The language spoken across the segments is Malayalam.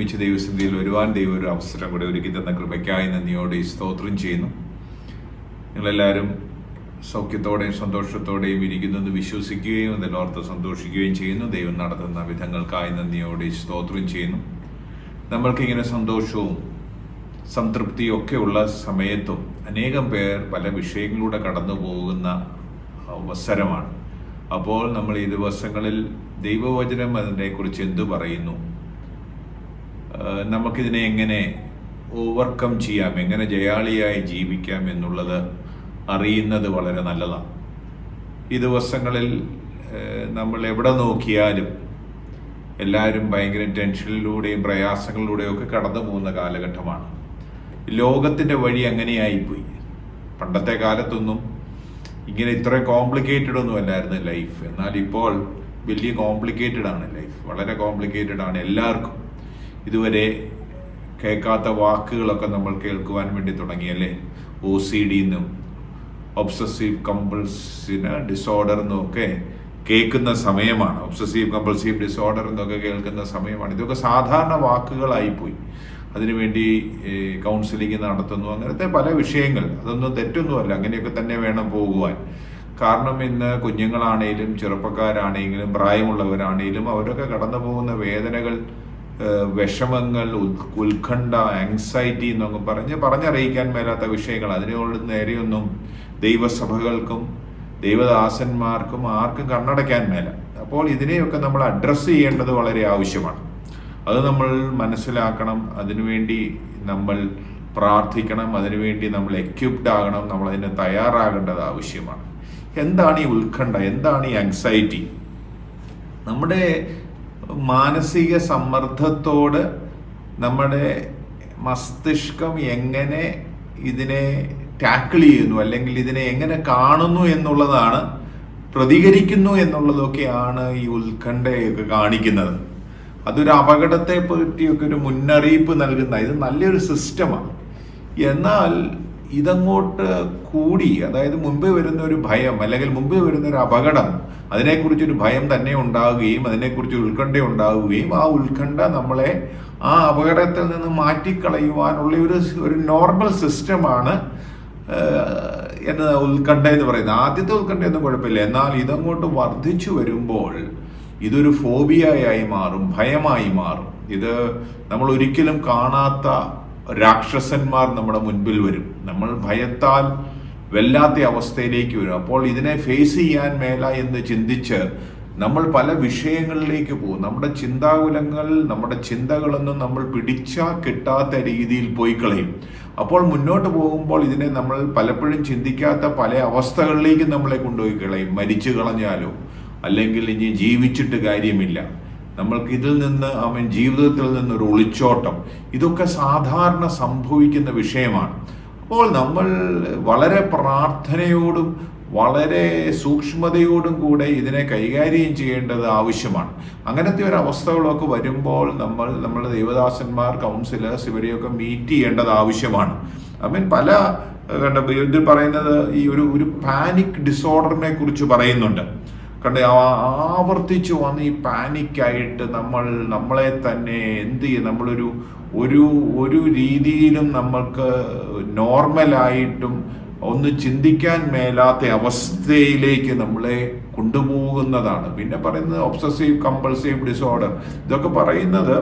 ഒരുമിച്ച് ദൈവസന്നിധിയിൽ വരുവാൻ ദൈവം ഒരു അവസരം കൂടെ ഒരുക്കി തന്ന കൃപയ്ക്കായി നന്ദിയോടെ സ്തോത്രം ചെയ്യുന്നു. നിങ്ങളെല്ലാവരും സൗഖ്യത്തോടെയും സന്തോഷത്തോടെയും ഇരിക്കുന്നെന്ന് വിശ്വസിക്കുകയും അതിലോർത്ത് സന്തോഷിക്കുകയും ചെയ്യുന്നു. ദൈവം നടത്തുന്ന വിധങ്ങൾക്കായി നന്ദിയോടെ സ്തോത്രം ചെയ്യുന്നു. നമ്മൾക്കിങ്ങനെ സന്തോഷവും സംതൃപ്തിയും ഒക്കെ ഉള്ള സമയത്തും അനേകം പേർ പല വിഷയങ്ങളിലൂടെ കടന്നു പോകുന്ന അവസരമാണ്. അപ്പോൾ നമ്മൾ ഈ ദിവസങ്ങളിൽ ദൈവവചനം അതിനെക്കുറിച്ച് എന്തു പറയുന്നു, നമുക്കിതിനെ എങ്ങനെ ഓവർകം ചെയ്യാം, എങ്ങനെ ജയാളിയായി ജീവിക്കാം എന്നുള്ളത് അറിയുന്നത് വളരെ നല്ലതാണ്. ഈ ദിവസങ്ങളിൽ നമ്മൾ എവിടെ നോക്കിയാലും എല്ലാവരും ഭയങ്കര ടെൻഷനിലൂടെയും പ്രയാസങ്ങളിലൂടെയും ഒക്കെ കടന്നു പോകുന്ന കാലഘട്ടമാണ്. ലോകത്തിൻ്റെ വഴി അങ്ങനെയായിപ്പോയി. പണ്ടത്തെ കാലത്തൊന്നും ഇങ്ങനെ ഇത്രയും കോംപ്ലിക്കേറ്റഡ് ഒന്നും അല്ലായിരുന്നു ലൈഫ്. എന്നാൽ ഇപ്പോൾ വലിയ കോംപ്ലിക്കേറ്റഡ് ആണ് ലൈഫ്, വളരെ കോംപ്ലിക്കേറ്റഡ് ആണ് എല്ലാവർക്കും. ഇതുവരെ കേൾക്കാത്ത വാക്കുകളൊക്കെ നമ്മൾ കേൾക്കുവാൻ വേണ്ടി തുടങ്ങിയല്ലേ. OCD എന്നും ഒബ്സസീവ് കമ്പൾസീവ് ഡിസോർഡർ എന്നൊക്കെ കേൾക്കുന്ന സമയമാണ്. ഒബ്സസീവ് കമ്പൾസീവ് ഡിസോർഡർ എന്നൊക്കെ കേൾക്കുന്ന സമയമാണ്. ഇതൊക്കെ സാധാരണ വാക്കുകളായിപ്പോയി. അതിനുവേണ്ടി കൗൺസിലിംഗ് നടത്തുന്നു, അങ്ങനത്തെ പല വിഷയങ്ങൾ. അതൊന്നും തെറ്റൊന്നുമല്ല, അങ്ങനെയൊക്കെ തന്നെ വേണം പോകുവാൻ. കാരണം ഇന്ന് കുഞ്ഞുങ്ങളാണേലും ചെറുപ്പക്കാരാണെങ്കിലും പ്രായമുള്ളവരാണേലും അവരൊക്കെ കടന്നു പോകുന്ന വേദനകൾ, വിഷമങ്ങൾ, ഉത്കണ്ഠ, ആങ്സൈറ്റി എന്നൊക്കെ പറഞ്ഞറിയിക്കാൻ മേലാത്ത വിഷയങ്ങൾ. അതിനോട് നേരെയൊന്നും ദൈവസഭകൾക്കും ദൈവദാസന്മാർക്കും ആർക്കും കണ്ണടയ്ക്കാൻ മേല. അപ്പോൾ ഇതിനെയൊക്കെ നമ്മൾ അഡ്രസ്സ് ചെയ്യേണ്ടത് വളരെ ആവശ്യമാണ്. അത് നമ്മൾ മനസ്സിലാക്കണം. അതിനുവേണ്ടി നമ്മൾ പ്രാർത്ഥിക്കണം. അതിനുവേണ്ടി നമ്മൾ എക്യുപ്ഡ് ആകണം. നമ്മൾ അതിന് തയ്യാറാകേണ്ടത് ആവശ്യമാണ്. എന്താണ് ഈ ഉത്കണ്ഠ? എന്താണ് ഈ ആങ്സൈറ്റി? നമ്മുടെ മാനസിക സമ്മർദ്ദത്തോട് നമ്മുടെ മസ്തിഷ്കം എങ്ങനെ ഇതിനെ ടാക്കിൾ ചെയ്യുന്നു, അല്ലെങ്കിൽ ഇതിനെ എങ്ങനെ കാണുന്നു എന്നുള്ളതാണ്, പ്രതികരിക്കുന്നു എന്നുള്ളതൊക്കെയാണ് ഈ ഉത്കണ്ഠയൊക്കെ കാണിക്കുന്നത്. അതൊരു അപകടത്തെ പറ്റിയൊക്കെ ഒരു മുന്നറിയിപ്പ് നൽകുന്ന, ഇത് നല്ലൊരു സിസ്റ്റമാണ്. എന്നാൽ ഇതങ്ങോട്ട് കൂടി, അതായത് മുമ്പേ വരുന്ന ഒരു ഭയം അല്ലെങ്കിൽ മുമ്പേ വരുന്ന ഒരു അപകടം, അതിനെക്കുറിച്ചൊരു ഭയം തന്നെ ഉണ്ടാവുകയും അതിനെക്കുറിച്ച് ഉത്കണ്ഠ ഉണ്ടാവുകയും ആ ഉത്കണ്ഠ നമ്മളെ ആ അപകടത്തിൽ നിന്ന് മാറ്റിക്കളയുവാനുള്ള ഒരു നോർമൽ സിസ്റ്റമാണ് ഉത്കണ്ഠ എന്ന് പറയുന്നത്. ആദ്യത്തെ ഉത്കണ്ഠയൊന്നും കുഴപ്പമില്ല. എന്നാൽ ഇതങ്ങോട്ട് വർദ്ധിച്ചു വരുമ്പോൾ ഇതൊരു ഫോബിയയായി മാറും, ഭയമായി മാറും. ഇത് നമ്മൾ ഒരിക്കലും കാണാത്ത രാക്ഷസന്മാർ നമ്മുടെ മുൻപിൽ വരും. നമ്മൾ ഭയത്താൽ വല്ലാത്ത അവസ്ഥയിലേക്ക് വരും. അപ്പോൾ ഇതിനെ ഫേസ് ചെയ്യാൻ മേല എന്ന് ചിന്തിച്ച് നമ്മൾ പല വിഷയങ്ങളിലേക്ക് പോകും. നമ്മുടെ ചിന്താകുലങ്ങൾ, നമ്മുടെ ചിന്തകളൊന്നും നമ്മൾ പിടിച്ചാൽ കിട്ടാത്ത രീതിയിൽ പോയി കളയും. അപ്പോൾ മുന്നോട്ട് പോകുമ്പോൾ ഇതിനെ നമ്മൾ പലപ്പോഴും ചിന്തിക്കാത്ത പല അവസ്ഥകളിലേക്ക് നമ്മളെ കൊണ്ടുപോയി കളയും. മരിച്ചു കളഞ്ഞാലോ, അല്ലെങ്കിൽ ഇനി ജീവിച്ചിട്ട് കാര്യമില്ല, നമ്മൾക്ക് ഇതിൽ നിന്ന് ജീവിതത്തിൽ നിന്നൊരു ഒളിച്ചോട്ടം, ഇതൊക്കെ സാധാരണ സംഭവിക്കുന്ന വിഷയമാണ്. അപ്പോൾ നമ്മൾ വളരെ പ്രാർത്ഥനയോടും വളരെ സൂക്ഷ്മതയോടും കൂടെ ഇതിനെ കൈകാര്യം ചെയ്യേണ്ടത് ആവശ്യമാണ്. അങ്ങനത്തെ ഒരു അവസ്ഥകളൊക്കെ വരുമ്പോൾ നമ്മുടെ ദൈവദാസന്മാർ, കൗൺസിലേഴ്സ് ഇവരെയൊക്കെ മീറ്റ് ചെയ്യേണ്ടത് ആവശ്യമാണ്. പല ഇതിൽ പറയുന്നത് ഈ ഒരു പാനിക് ഡിസോർഡറിനെ കുറിച്ച് പറയുന്നുണ്ട്. ആവർത്തിച്ചു വന്ന് ഈ പാനിക്കായിട്ട് നമ്മളെ തന്നെ എന്ത് ചെയ്യും, നമ്മളൊരു ഒരു രീതിയിലും നമ്മൾക്ക് നോർമലായിട്ടും ഒന്ന് ചിന്തിക്കാൻ മേലാത്ത അവസ്ഥയിലേക്ക് നമ്മളെ കൊണ്ടുപോകുന്നതാണ്. പിന്നെ പറയുന്നത് ഒബ്സസീവ് കമ്പൾസീവ് ഡിസോർഡർ. ഇതൊക്കെ പറയുന്നത്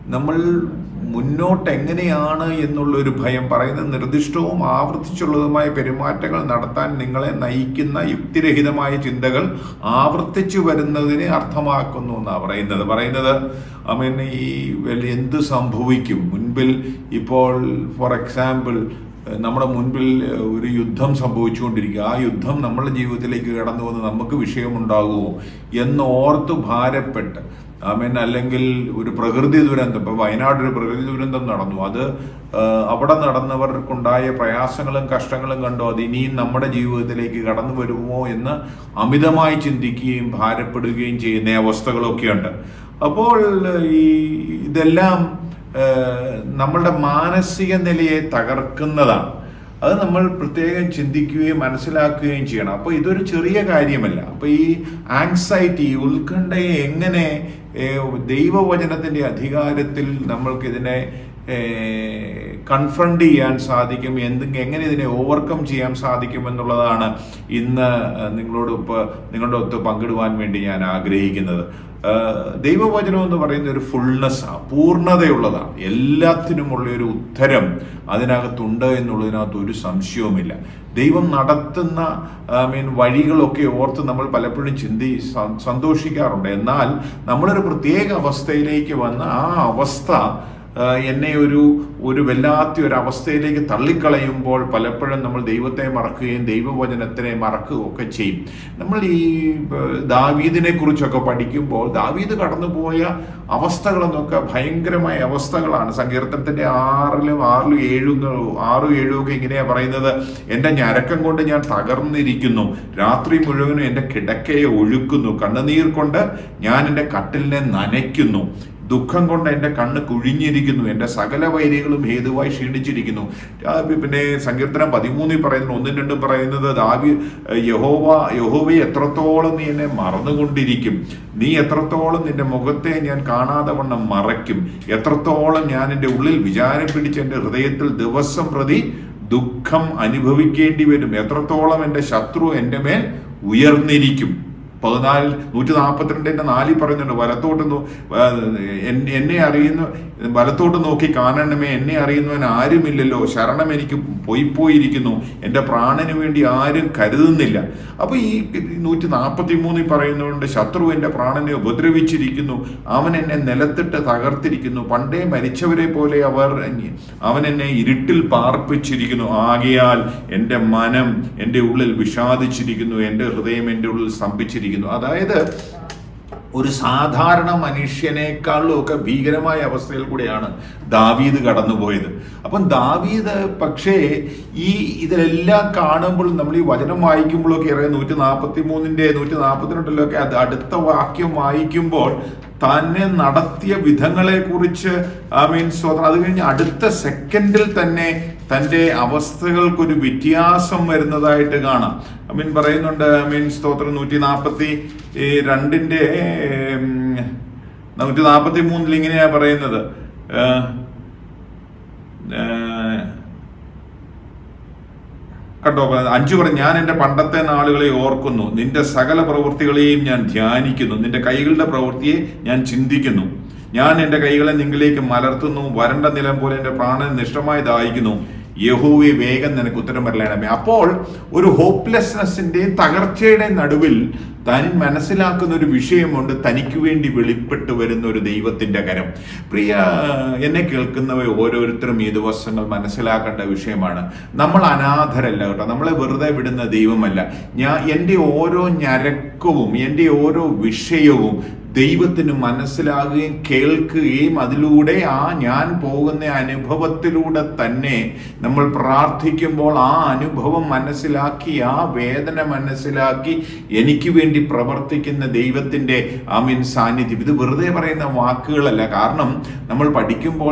നമ്മൾ മുന്നോട്ട് എങ്ങനെയാണ് എന്നുള്ളൊരു ഭയം, പറയുന്ന നിർദ്ദിഷ്ടവും ആവർത്തിച്ചുള്ളതുമായ പെരുമാറ്റങ്ങൾ നടത്താൻ നിങ്ങളെ നയിക്കുന്ന യുക്തിരഹിതമായ ചിന്തകൾ ആവർത്തിച്ചു വരുന്നതിനെ അർത്ഥമാക്കുന്നു എന്നാണ് പറയുന്നത്. ഈ എന്ത് സംഭവിക്കും മുൻപിൽ? ഇപ്പോൾ ഫോർ എക്സാമ്പിൾ നമ്മുടെ മുൻപിൽ ഒരു യുദ്ധം സംഭവിച്ചുകൊണ്ടിരിക്കുക. ആ യുദ്ധം നമ്മുടെ ജീവിതത്തിലേക്ക് കടന്നു വന്ന് നമുക്ക് വിഷയമുണ്ടാകുമോ എന്നോർത്ത് ഭാരപ്പെട്ട്, അല്ലെങ്കിൽ ഒരു പ്രകൃതി ദുരന്തം, ഇപ്പോൾ വയനാട് ഒരു പ്രകൃതി ദുരന്തം നടന്നു, അത് അവിടെ നടന്നവർക്കുണ്ടായ പ്രയാസങ്ങളും കഷ്ടങ്ങളും കണ്ടോ, അത് ഇനിയും നമ്മുടെ ജീവിതത്തിലേക്ക് കടന്നു വരുമോ എന്ന് അമിതമായി ചിന്തിക്കുകയും ഭാരപ്പെടുകയും ചെയ്യുന്ന അവസ്ഥകളൊക്കെയുണ്ട്. അപ്പോൾ ഇതെല്ലാം നമ്മളുടെ മാനസിക നിലയെ തകർക്കുന്നതാണ്. അത് നമ്മൾ പ്രത്യേകം ചിന്തിക്കുകയും മനസ്സിലാക്കുകയും ചെയ്യണം. അപ്പോൾ ഇതൊരു ചെറിയ കാര്യമല്ല. അപ്പോൾ ഈ ആങ്സൈറ്റി, ഉത്കണ്ഠയെ എങ്ങനെ ദൈവവചനത്തിൻ്റെ അധികാരത്തിൽ നമ്മൾക്കിതിനെ കൺഫ്രണ്ട് ചെയ്യാൻ സാധിക്കും, എങ്ങനെ ഇതിനെ ഓവർകം ചെയ്യാൻ സാധിക്കും എന്നുള്ളതാണ് ഇന്ന് നിങ്ങളുടെ ഒത്ത് പങ്കിടുവാൻ വേണ്ടി ഞാൻ ആഗ്രഹിക്കുന്നത്. ദൈവവചനം എന്ന് പറയുന്ന ഒരു ഫുൾനെസ്സാണ്, പൂർണ്ണതയുള്ളതാണ്. എല്ലാത്തിനുമുള്ള ഒരു ഉത്തരം അതിനകത്തുണ്ട് എന്നുള്ളതിനകത്ത് ഒരു സംശയവുമില്ല. ദൈവം നടത്തുന്ന വഴികളൊക്കെ ഓർത്ത് നമ്മൾ പലപ്പോഴും സന്തോഷിക്കാറുണ്ട്. എന്നാൽ നമ്മളൊരു പ്രത്യേക അവസ്ഥയിലേക്ക് വന്ന് ആ അവസ്ഥ എന്നെ ഒരു വല്ലാത്ത ഒരു അവസ്ഥയിലേക്ക് തള്ളിക്കളയുമ്പോൾ പലപ്പോഴും നമ്മൾ ദൈവത്തെ മറക്കുകയും ദൈവവചനത്തിനെ മറക്കുകയും ഒക്കെ ചെയ്യും. നമ്മൾ ഈ ദാവീദിനെ കുറിച്ചൊക്കെ പഠിക്കുമ്പോൾ ദാവീദ് കടന്നുപോയ അവസ്ഥകളെന്നൊക്കെ ഭയങ്കരമായ അവസ്ഥകളാണ്. സങ്കീർത്തനത്തിന്റെ 6-7 ഒക്കെ ഇങ്ങനെയാ പറയുന്നത്: എൻ്റെ ഞരക്കം കൊണ്ട് ഞാൻ തകർന്നിരിക്കുന്നു, രാത്രി മുഴുവനും എൻ്റെ കിടക്കയെ ഒഴുക്കുന്നു, കണ്ണുനീർ കൊണ്ട് ഞാൻ എൻ്റെ കട്ടിലിനെ നനയ്ക്കുന്നു, ദുഃഖം കൊണ്ട് എൻ്റെ കണ്ണ് കുഴിഞ്ഞിരിക്കുന്നു, എൻ്റെ സകല വൈരികളും ഹേതുവായി ക്ഷീണിച്ചിരിക്കുന്നു. പിന്നെ സങ്കീർത്തനം 13 പറയുന്നു, 1-2 പറയുന്നത് യഹോവയെ എത്രത്തോളം നീ എന്നെ മറന്നുകൊണ്ടിരിക്കും, നീ എത്രത്തോളം നിന്റെ മുഖത്തെ ഞാൻ കാണാതെ വണ്ണം മറയ്ക്കും, എത്രത്തോളം ഞാൻ എൻ്റെ ഉള്ളിൽ വിചാരം പിടിച്ച് എൻ്റെ ഹൃദയത്തിൽ ദിവസം പ്രതി ദുഃഖം അനുഭവിക്കേണ്ടി വരും, എത്രത്തോളം എൻ്റെ ശത്രു എൻ്റെ മേൽ ഉയർന്നിരിക്കും. 142:4 പറയുന്നുണ്ട്, എന്നെ അറിയുന്നു, വലത്തോട്ട് നോക്കി കാണണമേ, എന്നെ അറിയുന്നവൻ ആരുമില്ലല്ലോ, ശരണം എനിക്ക് പോയിപ്പോയിരിക്കുന്നു, എൻ്റെ പ്രാണന് വേണ്ടി ആരും കരുതുന്നില്ല. അപ്പൊ ഈ 143 പറയുന്നുണ്ട്, ശത്രു എൻ്റെ പ്രാണനെ ഉപദ്രവിച്ചിരിക്കുന്നു, അവൻ എന്നെ നിലത്തിട്ട് തകർത്തിരിക്കുന്നു, പണ്ടേ മരിച്ചവരെ പോലെ അവൻ എന്നെ ഇരുട്ടിൽ പാർപ്പിച്ചിരിക്കുന്നു, ആകയാൽ എൻ്റെ മനം എൻ്റെ ഉള്ളിൽ വിഷാദിച്ചിരിക്കുന്നു, എൻ്റെ ഹൃദയം എൻ്റെ ഉള്ളിൽ സ്തംഭിച്ചിരിക്കുന്നു. അതായത് ഒരു സാധാരണ മനുഷ്യനേക്കാളും ഒക്കെ ഭീകരമായ അവസ്ഥയിൽ കൂടെയാണ് ദാവീദ് കടന്നുപോയത്. അപ്പം ദാവീദ് പക്ഷേ ഇതിലെല്ലാം കാണുമ്പോൾ നമ്മൾ ഈ വചനം വായിക്കുമ്പോഴൊക്കെ 143-ന്റെ 142-ലൊക്കെ അടുത്ത വാക്യം വായിക്കുമ്പോൾ തന്നെ നടത്തിയ വിധങ്ങളെ കുറിച്ച് അത് കഴിഞ്ഞ് അടുത്ത സെക്കൻഡിൽ തന്നെ തൻ്റെ അവസ്ഥകൾക്കൊരു വ്യത്യാസം വരുന്നതായിട്ട് കാണാം. പറയുന്നുണ്ട്, സ്തോത്രം 142-ന്റെ 143 ഇങ്ങനെയാ പറയുന്നത്, കണ്ടോ 5 പറഞ്ഞു, ഞാൻ എൻ്റെ പണ്ടത്തെ നാളുകളെ ഓർക്കുന്നു, നിന്റെ സകല പ്രവൃത്തികളെയും ഞാൻ ധ്യാനിക്കുന്നു, നിന്റെ കൈകളുടെ പ്രവൃത്തിയെ ഞാൻ ചിന്തിക്കുന്നു, ഞാൻ എൻ്റെ കൈകളെ നിങ്ങളിലേക്ക് മലർത്തുന്നു, വരണ്ട നിലം പോലെ എൻ്റെ പ്രാണൻ നിഷ്ഠമായി ദാഹിക്കുന്നു, യഹോവേ വേഗം നിനക്ക് ഉത്തരം വരലേണമേ. അപ്പോൾ ഒരു ഹോപ്പ്ലെസ്നെസ്സിന്റെയും തകർച്ചയുടെയും നടുവിൽ താൻ മനസ്സിലാക്കുന്ന ഒരു വിഷയമുണ്ട്, തനിക്ക് വേണ്ടി വെളിപ്പെട്ട് വരുന്ന ഒരു ദൈവത്തിന്റെ കരം. പ്രിയ എന്നെ കേൾക്കുന്നവർ ഓരോരുത്തരും ഈ ദിവസങ്ങൾ മനസ്സിലാക്കേണ്ട വിഷയമാണ്. നമ്മൾ അനാഥരല്ല കേട്ടോ, നമ്മളെ വെറുതെ വിടുന്ന ദൈവമല്ല. എൻ്റെ ഓരോ ഞരക്കവും എൻ്റെ ഓരോ വിഷയവും ദൈവത്തിന് മനസ്സിലാകുകയും കേൾക്കുകയും അതിലൂടെ ഞാൻ പോകുന്ന അനുഭവത്തിലൂടെ തന്നെ നമ്മൾ പ്രാർത്ഥിക്കുമ്പോൾ ആ അനുഭവം മനസ്സിലാക്കി, ആ വേദന മനസ്സിലാക്കി എനിക്ക് വേണ്ടി പ്രവർത്തിക്കുന്ന ദൈവത്തിൻ്റെ സാന്നിധ്യം. ഇത് വെറുതെ പറയുന്ന വാക്കുകളല്ല. കാരണം നമ്മൾ പഠിക്കുമ്പോൾ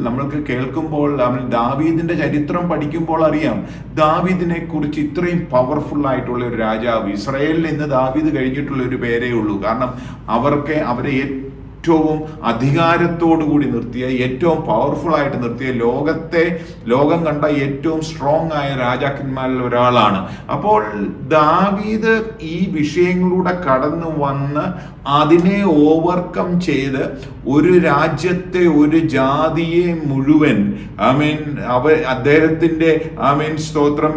നമ്മൾക്ക് കേൾക്കുമ്പോൾ ദാവീദിന്റെ ചരിത്രം പഠിക്കുമ്പോൾ അറിയാം, ദാവീദിനെ കുറിച്ച് ഇത്രയും പവർഫുൾ ആയിട്ടുള്ള ഒരു രാജാവ് ഇസ്രായേലിൽ ഇന്ന് ദാവീദ് കഴിഞ്ഞിട്ടുള്ള ഒരു പേരേ ഉള്ളൂ. കാരണം അവരെ ഏറ്റവും അധികാരത്തോടുകൂടി നിർത്തിയ, ഏറ്റവും പവർഫുൾ ആയിട്ട് നിർത്തിയ, ലോകം കണ്ട ഏറ്റവും സ്ട്രോങ് ആയ രാജാക്കന്മാരിൽ ഒരാളാണ്. അപ്പോൾ ദാവീദ് ഈ വിഷയങ്ങളിലൂടെ കടന്നു വന്ന് അതിനെ ഓവർകം ചെയ്ത് ഒരു രാജ്യത്തെ, ഒരു ജാതിയെ മുഴുവൻ അദ്ദേഹത്തിന്റെ സ്തോത്രം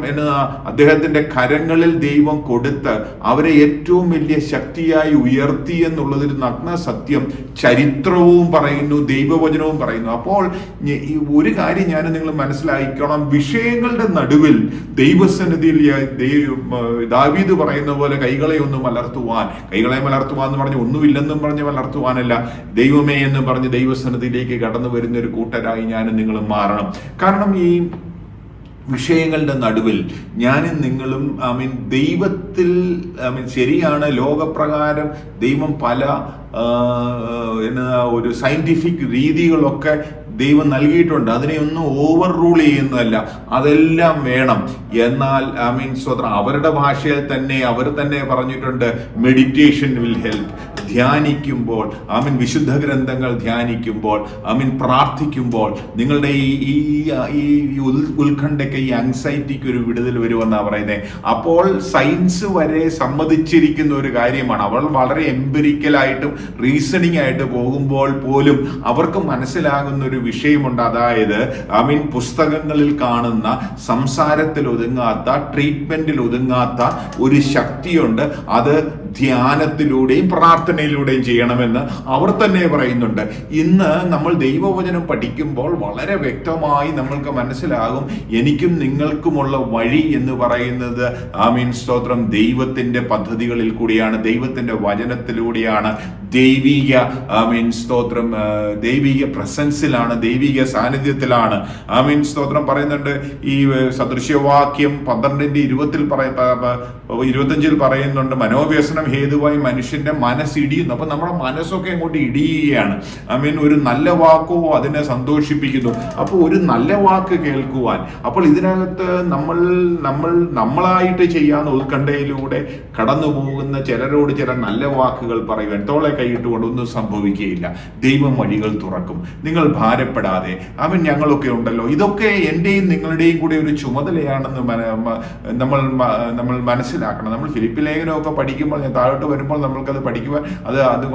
അദ്ദേഹത്തിന്റെ കരങ്ങളിൽ ദൈവം കൊടുത്ത് അവരെ ഏറ്റവും വലിയ ശക്തിയായി ഉയർത്തി എന്നുള്ളതൊരു നഗ്ന സത്യം ചരിത്രവും പറയുന്നു, ദൈവവചനവും പറയുന്നു. അപ്പോൾ ഒരു കാര്യം ഞാൻ നിങ്ങൾ മനസ്സിലാക്കണം, വിഷയങ്ങളുടെ നടുവിൽ ദൈവസന്നിധിയിൽ ദാവീദ് പറയുന്ന പോലെ കൈകളെ മലർത്തുവാൻ എന്ന് പറഞ്ഞ് ഒന്നുമില്ലെന്നും പറഞ്ഞ് വളർത്തുവാനല്ല, ദൈവമേ എന്ന് പറഞ്ഞ് ദൈവസന്നിധിയിലേക്ക് കടന്നു വരുന്ന ഒരു കൂട്ടരായി ഞാനും നിങ്ങളും മാറണം. കാരണം ഈ വിഷയങ്ങളുടെ നടുവിൽ ഞാനും നിങ്ങളും ദൈവത്തിൽ ശരിയാണ്, ലോകപ്രകാരം ദൈവം പല ഒരു സയന്റിഫിക് രീതികളൊക്കെ ദൈവം നൽകിയിട്ടുണ്ട്. അതിനെ ഒന്നും ഓവർ റൂൾ ചെയ്യുന്നതല്ല, അതെല്ലാം വേണം. എന്നാൽ സ്വതന്ത്രം അവരുടെ ഭാഷയിൽ തന്നെ അവർ തന്നെ പറഞ്ഞിട്ടുണ്ട്, മെഡിറ്റേഷൻ വിൽ ഹെൽപ്പ്. ധ്യാനിക്കുമ്പോൾ വിശുദ്ധ ഗ്രന്ഥങ്ങൾ ധ്യാനിക്കുമ്പോൾ പ്രാർത്ഥിക്കുമ്പോൾ നിങ്ങളുടെ ഈ ഉത്കണ്ഠയ്ക്ക്, ഈ ആങ്സൈറ്റിക്ക് ഒരു വിടുതൽ വരുമെന്നാണ് പറയുന്നത്. അപ്പോൾ സയൻസ് വരെ സമ്മതിച്ചിരിക്കുന്ന ഒരു കാര്യമാണ്. അവൾ വളരെ എംപിരിക്കലായിട്ടും റീസണിങ് ആയിട്ട് പോകുമ്പോൾ പോലും അവർക്ക് മനസ്സിലാകുന്ന ഒരു വിഷയമുണ്ട്. അതായത് പുസ്തകങ്ങളിൽ കാണുന്ന, സംസാരത്തിൽ ഒതുങ്ങാത്ത, ട്രീറ്റ്മെന്റിൽ ഒതുങ്ങാത്ത ഒരു ശക്തിയുണ്ട്. അത് ധ്യാനത്തിലൂടെയും പ്രാർത്ഥനയിലൂടെയും ചെയ്യണമെന്ന് അവർ തന്നെ പറയുന്നുണ്ട്. ഇന്ന് നമ്മൾ ദൈവവചനം പഠിക്കുമ്പോൾ വളരെ വ്യക്തമായി നമ്മൾക്ക് മനസ്സിലാകും, എനിക്കും നിങ്ങൾക്കുമുള്ള വഴി എന്ന് പറയുന്നത് സ്തോത്രം ദൈവത്തിന്റെ പദ്ധതികളിൽ കൂടിയാണ്, ദൈവത്തിന്റെ വചനത്തിലൂടെയാണ്, ദൈവിക സ്തോത്രം ദൈവിക പ്രസൻസിലാണ്, ദൈവിക സാന്നിധ്യത്തിലാണ്. സ്തോത്രം പറയുന്നുണ്ട്. ഈ സദൃശ്യവാക്യം 12:20-25 പറയുന്നുണ്ട്, മനോവ്യസനം ഹേതുവായി മനുഷ്യന്റെ മനസ്സിടിയുന്നു. അപ്പൊ നമ്മുടെ മനസ്സൊക്കെ അങ്ങോട്ട് ഇടിയുകയാണ്. ഒരു നല്ല വാക്കോ അതിനെ സന്തോഷിപ്പിക്കുന്നു. അപ്പോൾ ഒരു നല്ല വാക്ക് കേൾക്കുവാൻ, അപ്പോൾ ഇതിനകത്ത് നമ്മളായിട്ട് ചെയ്യാവുന്ന ഉത്കണ്ഠയിലൂടെ കടന്നു പോകുന്ന ചിലരോട് ചില നല്ല വാക്കുകൾ പറയുവാൻ, തോളെ കൈയിട്ടുകൊണ്ട് ഒന്നും സംഭവിക്കുകയില്ല. ദൈവം വഴികൾ തുറക്കും. നിങ്ങൾ ഭാരപ്പെടാതെ, ഞങ്ങളൊക്കെ ഉണ്ടല്ലോ. ഇതൊക്കെ എന്റെയും നിങ്ങളുടെയും കൂടെ ഒരു ചുമതലയാണെന്ന് നമ്മൾ മനസ്സിലാക്കണം. നമ്മൾ ഫിലിപ്പി ലേഖനമൊക്കെ പഠിക്കുമ്പോൾ, താഴോട്ട് വരുമ്പോൾ നമ്മൾക്കത് പഠിക്കുവാൻ,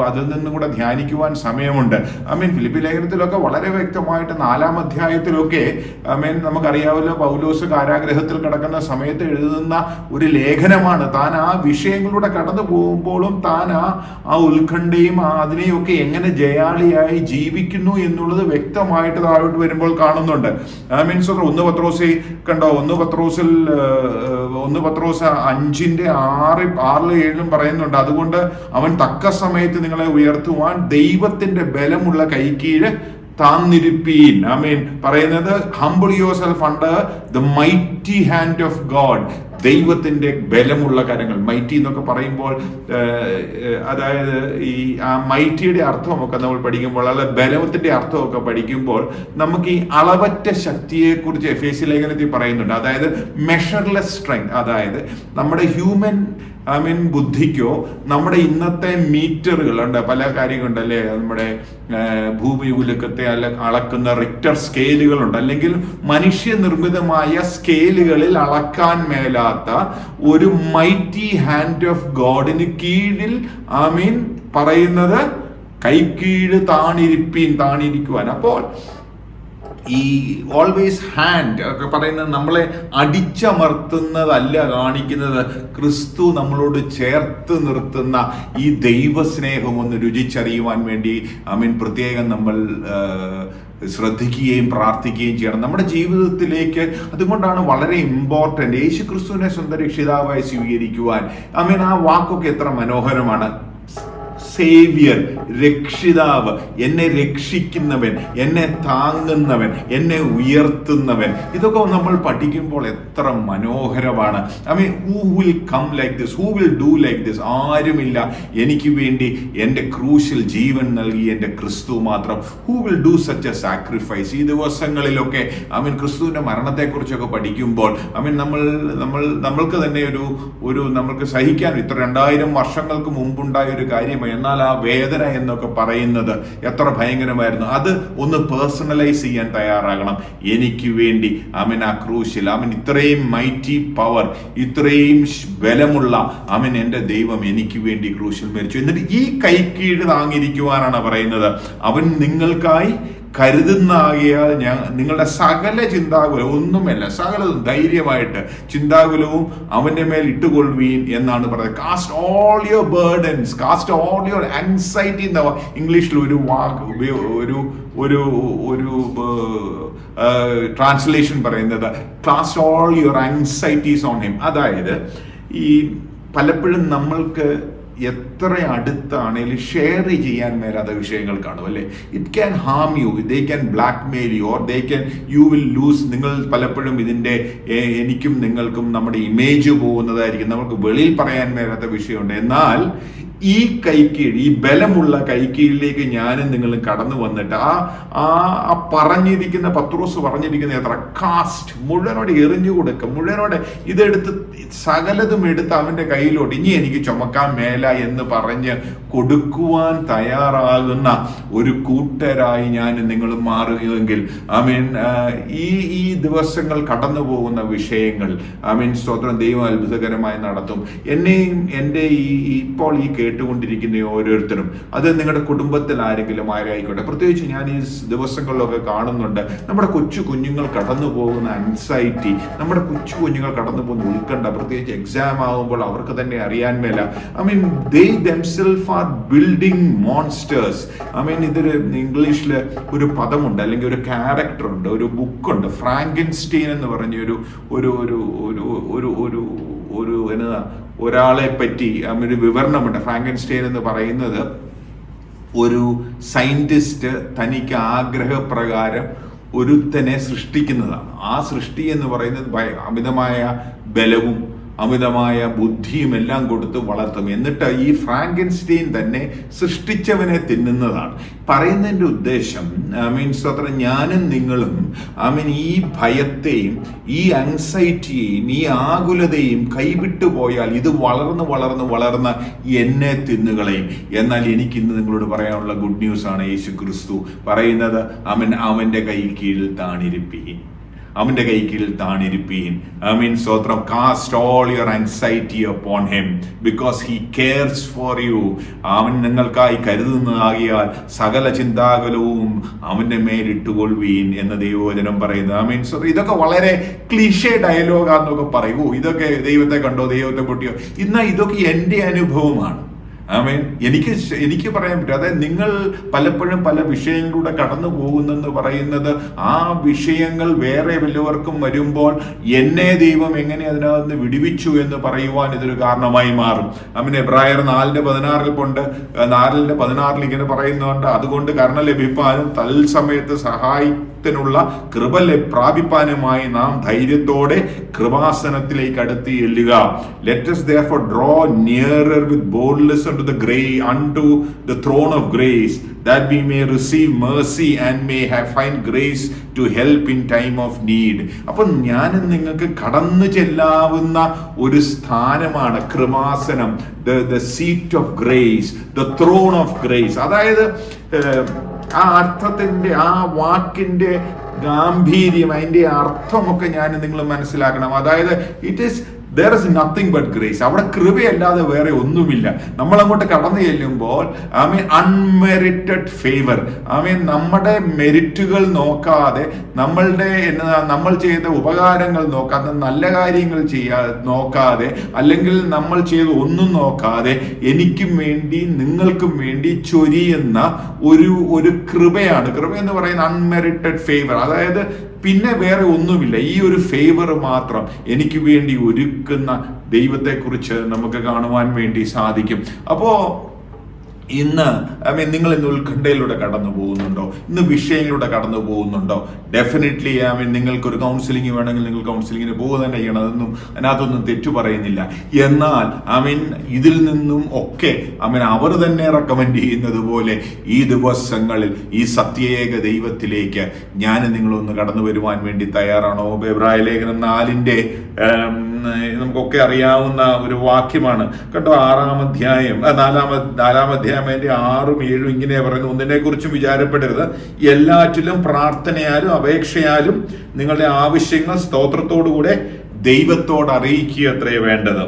അതിൽ നിന്നും കൂടെ ധ്യാനിക്കുവാൻ സമയമുണ്ട്. ഫിലിപ്പി ലേഖനത്തിലൊക്കെ വളരെ വ്യക്തമായിട്ട് 4-ാം അധ്യായത്തിലൊക്കെ നമുക്കറിയാമല്ലോ, പൗലോസ് കാരാഗ്രഹത്തിൽ കിടക്കുന്ന സമയത്ത് എഴുതുന്ന ഒരു ലേഖനമാണ്. താൻ ആ വിഷയങ്ങളിലൂടെ കടന്നു പോകുമ്പോഴും താൻ ആ ഉത്കണ്ഠയും അതിനെയൊക്കെ എങ്ങനെ ജയാളിയായി ജീവിക്കുന്നു എന്നുള്ളത് വ്യക്തമായിട്ട് താഴോട്ട് വരുമ്പോൾ കാണുന്നുണ്ട്. 1 പത്രോസിൽ കണ്ടോ, 1 പത്രോസ് 5:6-7 പറയുന്നുണ്ട്. അതുകൊണ്ട് അവൻ തക്ക സമയത്ത് നിങ്ങളെ ഉയർത്തുവാൻ ദൈവത്തിന്റെ ബലമുള്ള കൈക്കീഴ് താന്നിരിപ്പീൻ. പറയുന്നത് humble your self under the mighty hand of God. ദൈവത്തിന്റെ ബലമുള്ള കരങ്ങൾ. മൈറ്റി എന്നൊക്കെ പറയുമ്പോൾ അതായത് ഈ മൈറ്റിയുടെ അർത്ഥമൊക്കെ നമ്മൾ പഠിക്കുമ്പോൾ, അല്ല ബലത്തിന്റെ അർത്ഥമൊക്കെ പഠിക്കുമ്പോൾ നമുക്ക് ഈ അളവറ്റ ശക്തിയെ കുറിച്ച് എഫേസ്യ ലേഖനത്തിൽ പറയുന്നുണ്ട്. അതായത് മെഷർലെസ് സ്ട്രെങ്ത്. അതായത് നമ്മുടെ ഹ്യൂമൻ ബുദ്ധിക്കോ, നമ്മുടെ ഇന്നത്തെ മീറ്ററുകളുണ്ട്, പല കാര്യങ്ങളുണ്ടല്ലേ, നമ്മുടെ ഭൂമികുലുക്കത്തെ അളക്കുന്ന റിക്ടർ സ്കെയിലുകളുണ്ട്, അല്ലെങ്കിൽ മനുഷ്യനിർമ്മിതമായ സ്കെയിലുകളിൽ അളക്കാൻ മേലാത്ത ഒരു മൈറ്റി ഹാൻഡ് ഓഫ് ഗോഡിന് കീഴിൽ പറയുന്നത് കൈക്കീഴ് താണിരിക്കുവാൻ. അപ്പോൾ ഈ ഓൾവേസ് ഹാൻഡ് ഒക്കെ പറയുന്നത് നമ്മളെ അടിച്ചമർത്തുന്നതല്ല കാണിക്കുന്നത്, ക്രിസ്തു നമ്മളോട് ചേർത്ത് നിർത്തുന്ന ഈ ദൈവസ്നേഹം ഒന്ന് രുചിച്ചറിയുവാൻ വേണ്ടി പ്രത്യേകം നമ്മൾ ശ്രദ്ധിക്കുകയും പ്രാർത്ഥിക്കുകയും ചെയ്യണം നമ്മുടെ ജീവിതത്തിലേക്ക്. അതുകൊണ്ടാണ് വളരെ ഇമ്പോർട്ടൻ്റ് യേശു ക്രിസ്തുവിനെ സ്വന്തം രക്ഷിതാവായി സ്വീകരിക്കുവാൻ. ആ വാക്കൊക്കെ എത്ര മനോഹരമാണ്. സേവിയർ, രക്ഷിതാവ്, എന്നെ രക്ഷിക്കുന്നവൻ, എന്നെ താങ്ങുന്നവൻ, എന്നെ ഉയർത്തുന്നവൻ. ഇതൊക്കെ നമ്മൾ പഠിക്കുമ്പോൾ എത്ര മനോഹരമാണ്. Who will come like this, who will do like this? ആരുമില്ല. എനിക്ക് വേണ്ടി എൻ്റെ ക്രൂശിൽ ജീവൻ നൽകി എൻ്റെ ക്രിസ്തു മാത്രം. Who will do such A sacrifice? ഈ ദിവസങ്ങളിലൊക്കെ ക്രിസ്തുവിന്റെ മരണത്തെക്കുറിച്ചൊക്കെ പഠിക്കുമ്പോൾ നമ്മൾക്ക് തന്നെ ഒരു നമ്മൾക്ക് സഹിക്കാൻ, ഇത്ര 2000 വർഷങ്ങൾക്ക് മുമ്പുണ്ടായ ഒരു കാര്യമാണ്. എന്നാൽ ആ വേദന എന്നൊക്കെ പറയുന്നത് എത്ര ഭയങ്കരമായിരുന്നു. അത് ഒന്ന് പേഴ്സണലൈസ് ചെയ്യാൻ തയ്യാറാകണം. എനിക്ക് വേണ്ടി ആ ക്രൂശിൽ ഇത്രയും മൈറ്റി പവർ, ഇത്രയും ബലമുള്ള എൻ്റെ ദൈവം എനിക്ക് വേണ്ടി ക്രൂശിൽ മരിച്ചു. എന്നിട്ട് ഈ കൈക്കീഴ് താങ്ങിയിരിക്കുവാനാണ് പറയുന്നത്. അവൻ നിങ്ങൾക്കായി കരുതുന്നാകിയാൽ നിങ്ങളുടെ സകല ചിന്താകുലം, ഒന്നുമല്ല സകലതും ധൈര്യമായിട്ട് ചിന്താകുലവും അവന്റെ മേൽ ഇട്ടുകൊള്ളുവീൻ എന്നാണ് പറയുന്നത്. Cast all your burdens, cast all your anxiety എന്ന ഇംഗ്ലീഷിൽ ഒരു വാക്ക്, ഒരു ട്രാൻസ്ലേഷൻ പറയുന്നത് cast all your anxieties on him. അതായത് ഈ പലപ്പോഴും നമ്മൾക്ക് എത്ര അടുത്താണെങ്കിലും ഷെയർ ചെയ്യാൻ മേലാത്ത വിഷയങ്ങൾ കാണും അല്ലേ. It can harm you, they can blackmail you, or you will lose. നിങ്ങൾ പലപ്പോഴും ഇതിൻ്റെ എനിക്കും നിങ്ങൾക്കും നമ്മുടെ ഇമേജ് പോകുന്നതായിരിക്കും. നമുക്ക് വെളിയിൽ പറയാൻ മേലാത്ത വിഷയമുണ്ട്. എന്നാൽ ഈ കൈക്കീഴ്, ഈ ബലമുള്ള കൈക്കീഴിലേക്ക് ഞാനും നിങ്ങളും കടന്നു വന്നിട്ട് ആ പറഞ്ഞിരിക്കുന്ന പത്രോസ് പറഞ്ഞിരിക്കുന്ന എത്ര കാസ്റ്റ് മുഴുവനോടെ എറിഞ്ഞു കൊടുക്കുക, മുഴുവനോടെ ഇതെടുത്ത് സകലതും എടുത്ത് അവന്റെ കയ്യിലോട്ട് ഇനി എനിക്ക് ചുമക്കാൻ മേല എന്ന് പറഞ്ഞ് കൊടുക്കുവാൻ തയ്യാറാകുന്ന ഒരു കൂട്ടരായി ഞാനും നിങ്ങളും മാറുകയെങ്കിൽ ഈ ദിവസങ്ങൾ കടന്നു പോകുന്ന വിഷയങ്ങൾ സ്തോത്രം ദൈവം അത്ഭുതകരമായി നടത്തും. എന്നെയും എൻ്റെ ഇപ്പോൾ ഈ കേട്ടുകൊണ്ടിരിക്കുന്ന ഓരോരുത്തരും, അത് നിങ്ങളുടെ കുടുംബത്തിൽ ആരെങ്കിലും ആരായിക്കോട്ടെ, പ്രത്യേകിച്ച് ഞാൻ ഈ ദിവസങ്ങളിലൊക്കെ കാണുന്നുണ്ട് നമ്മുടെ കൊച്ചു കുഞ്ഞുങ്ങൾ കടന്നു പോകുന്ന ആൻസൈറ്റി, നമ്മുടെ കൊച്ചു കുഞ്ഞുങ്ങൾ കടന്നു പോകുന്ന ഉത്കണ്ഠ, പ്രത്യേകിച്ച് എക്സാം ആകുമ്പോൾ അവർക്ക് തന്നെ അറിയാൻ മേല. they themselves are building monsters. ഇതൊരു ഇംഗ്ലീഷിൽ ഒരു പദമുണ്ട്, അല്ലെങ്കിൽ ഒരു ക്യാരക്ടർ ഉണ്ട്, ഒരു ബുക്കുണ്ട്, ഫ്രാങ്കൻസ്റ്റീൻ എന്ന് പറഞ്ഞ ഒരു ഒരാളെ പറ്റി ഒരു വിവരണമുണ്ട്. ഫ്രാങ്കൻസ്റ്റൈൻ എന്ന് പറയുന്നത് ഒരു സയന്റിസ്റ്റ് തനിക്ക് ആഗ്രഹപ്രകാരം ഒരുത്തനെ സൃഷ്ടിക്കുന്നതാണ്. ആ സൃഷ്ടി എന്ന് പറയുന്നത് അമിതമായ ബലവും അമിതമായ ബുദ്ധിയും എല്ലാം കൊടുത്ത് വളർത്തും. എന്നിട്ട് ഈ ഫ്രാങ്കൻസ്റ്റൈൻ തന്നെ സൃഷ്ടിച്ചവനെ തിന്നുന്നതാണ്. പറയുന്നതിൻ്റെ ഉദ്ദേശം സ്വതന്ത്രം ഞാനും നിങ്ങളും ഈ ഭയത്തെയും ഈ ആൻസൈറ്റിയെയും ഈ ആകുലതയും കൈവിട്ടു പോയാൽ ഇത് വളർന്ന് എന്നെ തിന്നുകളയും. എന്നാൽ എനിക്ക് ഇന്ന് നിങ്ങളോട് പറയാനുള്ള ഗുഡ് ന്യൂസ് ആണ്. യേശു ക്രിസ്തു പറയുന്നത് അവന്റെ കൈ കീഴിൽ താണിരിപ്പീൻ, അവന്റെ കൈ കീഴിൽ താണിരിപ്പീൻ. സ്വത്രം cast all your anxiety upon him because he cares for you. അവൻ നിങ്ങൾക്കായി കരുതുന്നതാകിയാൽ സകല ചിന്താകുലവും അവന്റെ മേലിട്ടുകൊള്ളുവീൻ എന്ന് ദൈവവചനം പറയുന്നത്. സോ ഇതൊക്കെ വളരെ ക്ലീഷേ ഡയലോഗാന്നൊക്കെ പറയൂ, ഇതൊക്കെ ദൈവത്തെ കണ്ടോ, ദൈവത്തെ പൊട്ടിയോ, ഇതൊക്കെ എൻ്റെ അനുഭവമാണ്. എനിക്ക് പറയാൻ പറ്റും. അതായത് നിങ്ങൾ പലപ്പോഴും പല വിഷയങ്ങളിലൂടെ കടന്നു പോകുന്നെന്ന് പറയുന്നത് ആ വിഷയങ്ങൾ വേറെ വല്ലവർക്കും വരുമ്പോൾ എന്നെ ദൈവം എങ്ങനെ അതിനകത്ത് വിടുവിച്ചു എന്ന് പറയുവാൻ ഇതൊരു കാരണമായി മാറും. എബ്രായർ 4:16 ഇങ്ങനെ പറയുന്നുണ്ട്, അതുകൊണ്ട് കരുണ ലഭിപ്പാനും തൽസമയത്ത് സഹായത്തിനുള്ള കൃപ പ്രാപിപ്പാനുമായി നാം ധൈര്യത്തോടെ കൃപാസനത്തിലേക്ക് അടുത്ത് ചെല്ലുക. Let us therefore draw nearer with boldness unto the throne of grace, that we may receive mercy and may find grace to help in time of need. അപ്പോൾ ഞാനും നിങ്ങൾക്ക് കടന്നു ചെല്ലാവുന്ന ഒരു സ്ഥാനമാണ് Kripasanam, the seat of grace, the throne of grace. അതായത് ആ അർത്ഥത്തിന്റെ, ആ വാക്കിന്റെ ഗാംഭീര്യം, അതിന്റെ അർത്ഥമൊക്കെ ഞാൻ നിങ്ങൾ മനസ്സിലാക്കണം. അതായത് there is nothing but grace. അവിടെ കൃപയല്ലാതെ വേറെ ഒന്നുമില്ല. നമ്മൾ അങ്ങോട്ട് കടന്നു ചെല്ലുമ്പോൾ അൺമെറിറ്റഡ് ഫേവർ, നമ്മുടെ മെരിറ്റുകൾ നോക്കാതെ, നമ്മൾ ചെയ്ത ഉപകാരങ്ങൾ നോക്കാതെ, നല്ല കാര്യങ്ങൾ നോക്കാതെ, അല്ലെങ്കിൽ നമ്മൾ ചെയ്ത ഒന്നും നോക്കാതെ എനിക്കും വേണ്ടി നിങ്ങൾക്കും വേണ്ടി ചൊരിയുന്ന ഒരു കൃപയാണ്. കൃപ എന്ന് പറയുന്ന അൺമെറിറ്റഡ് ഫേവർ. അതായത് പിന്നെ വേറെ ഒന്നുമില്ല, ഈ ഒരു ഫേവർ മാത്രം എനിക്ക് വേണ്ടി ഒരുക്കുന്ന ദൈവത്തെക്കുറിച്ച് നമുക്ക് കാണുവാൻ വേണ്ടി സാധിക്കും. അപ്പോ ഇന്ന് നിങ്ങൾ ഇന്ന് ഉത്കണ്ഠയിലൂടെ കടന്നു പോകുന്നുണ്ടോ? ഇന്ന് വിഷയങ്ങളിലൂടെ കടന്നു പോകുന്നുണ്ടോ? ഡെഫിനറ്റ്ലി നിങ്ങൾക്കൊരു കൗൺസിലിംഗ് വേണമെങ്കിൽ നിങ്ങൾ കൗൺസിലിങ്ങിന് പോകുക തന്നെ ചെയ്യണം. അതൊന്നും അതിനകത്തൊന്നും തെറ്റു പറയുന്നില്ല. എന്നാൽ ഇതിൽ നിന്നും ഒക്കെ അവർ തന്നെ റെക്കമെൻഡ് ചെയ്യുന്നത് പോലെ ഈ ദിവസങ്ങളിൽ ഈ സത്യേക ദൈവത്തിലേക്ക് ഞാൻ നിങ്ങളൊന്ന് കടന്നു വരുവാൻ വേണ്ടി തയ്യാറാണോ? എബ്രായ ലേഖനം 4 നമുക്കൊക്കെ അറിയാവുന്ന ഒരു വാക്യമാണ് കേട്ടോ. 4 അധ്യായം അതിന്റെ 6ഉം 7ഉം ഇങ്ങനെ പറയുന്നത്, ഒന്നിനെ കുറിച്ചും വിചാരപ്പെടരുത്, എല്ലാറ്റിലും പ്രാർത്ഥനയാലും അപേക്ഷയാലും നിങ്ങളുടെ ആവശ്യങ്ങൾ സ്തോത്രത്തോടുകൂടെ ദൈവത്തോട് അറിയിക്കുക അത്രേ വേണ്ടത്.